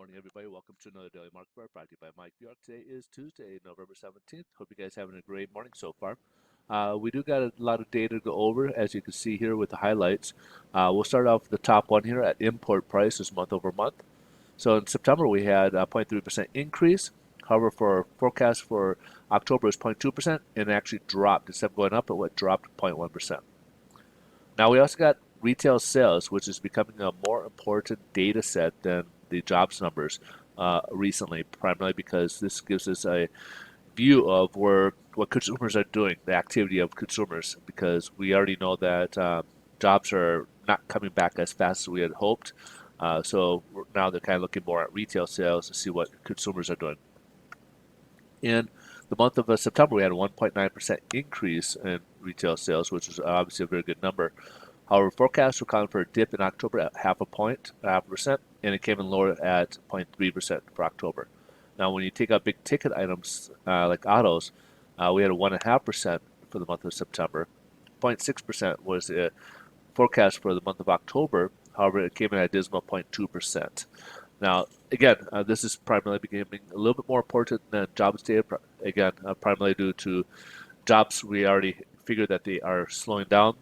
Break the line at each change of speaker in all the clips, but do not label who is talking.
morning, everybody. Welcome to another Daily Market Report brought to you by Mike Bjork. Today is Tuesday, November 17th. Hope you guys are having a great morning so far. We do got a lot of data to go over, as you can see here with the highlights. We'll start off with the top one here at import prices month over month. So in September, we had a 0.3% increase. However, for forecast for October is 0.2%, and it actually dropped. Instead of going up, it dropped 0.1%. Now we also got retail sales, which is becoming a more important data set than the jobs numbers recently, primarily because this gives us a view of what consumers are doing, the activity of consumers, because we already know that jobs are not coming back as fast as we had hoped. So now they're kind of looking more at retail sales to see what consumers are doing. In the month of September, we had a 1.9% increase in retail sales, which is obviously a very good number. However, forecasts were calling for a dip in October at 0.5%, and it came in lower at 0.3% for October. Now, when you take out big ticket items like autos, we had a 1.5% for the month of September. 0.6% was the forecast for the month of October. However, it came in at a dismal 0.2%. Now, again, this is primarily becoming a little bit more important than jobs data. Again, primarily due to jobs, we already figured that they are slowing down.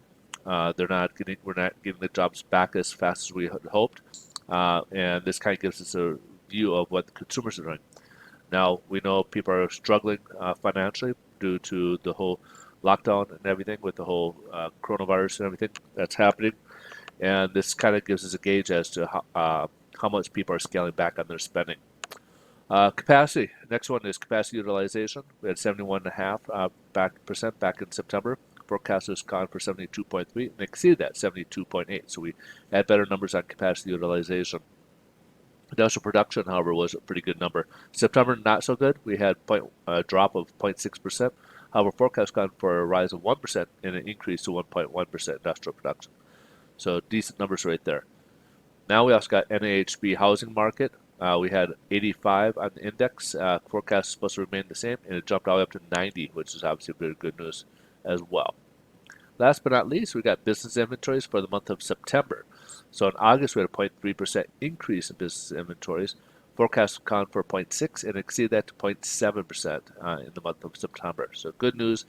We're not getting the jobs back as fast as we had hoped, and this kind of gives us a view of what the consumers are doing. Now, we know people are struggling financially due to the whole lockdown and everything with the whole coronavirus and everything that's happening, and this kind of gives us a gauge as to how much people are scaling back on their spending. Capacity. Next one is capacity utilization. We had 71.5% back in September. Forecast was gone for 72.3 and exceeded that 72.8. So we had better numbers on capacity utilization. Industrial production, however, was a pretty good number. September not so good. We had a drop of 0.6%. However, forecast gone for a rise of 1% and an increase to 1.1% industrial production. So decent numbers right there. Now we also got NAHB housing market. We had 85 on the index. Forecast is supposed to remain the same, and it jumped all the way up to 90, which is obviously very good news as well. Last but not least, we got business inventories for the month of September. So in August, we had a 0.3% increase in business inventories. Forecast account for 0.6 and exceeded that to 0.7% in the month of September. So good news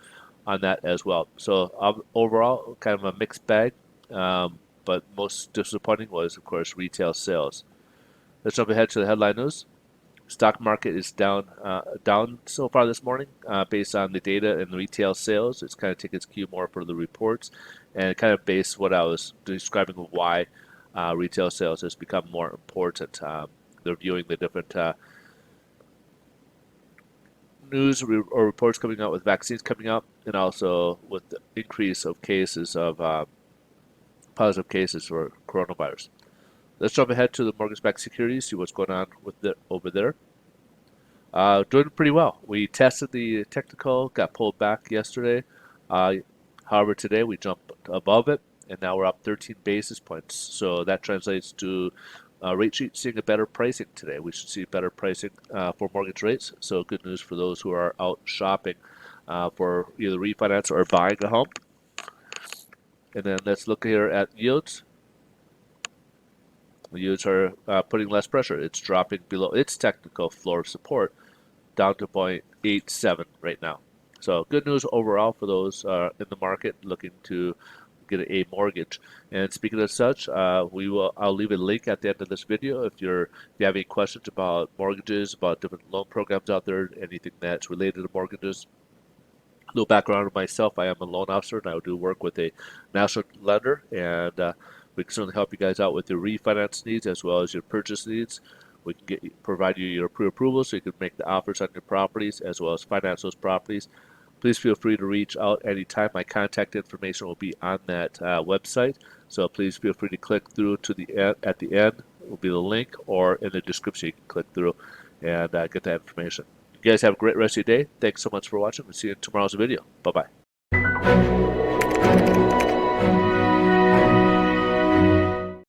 on that as well. So overall, kind of a mixed bag, but most disappointing was, of course, retail sales. Let's jump ahead to the headline news. Stock market is down so far this morning based on the data and the retail sales. It's kind of taking its cue more for the reports and kind of based what I was describing of why retail sales has become more important. They're viewing the different news or reports coming out with vaccines coming out, and also with the increase of cases of positive cases for coronavirus. Let's jump ahead to the mortgage-backed securities, see what's going on with over there. Doing pretty well. We tested the technical, got pulled back yesterday. However, today we jumped above it, and now we're up 13 basis points. So that translates to rate sheet seeing a better pricing today. We should see better pricing for mortgage rates. So good news for those who are out shopping for either refinance or buying a home. And then let's look here at yields. The yields are putting less pressure. It's dropping below its technical floor of support down to 0.87 right now. So good news overall for those in the market looking to get a mortgage. And speaking of such, I'll leave a link at the end of this video if you have any questions about mortgages, about different loan programs out there, anything that's related to mortgages. A little background of myself: I am a loan officer, and I do work with a national lender, and we can certainly help you guys out with your refinance needs as well as your purchase needs. We can provide you your pre-approval so you can make the offers on your properties as well as finance those properties. Please feel free to reach out anytime. My contact information will be on that website, so please feel free to click through to the end. At the end will be the link, or in the description you can click through and get that information. You guys have a great rest of your day. Thanks so much for watching. We'll see you in tomorrow's video. Bye-bye.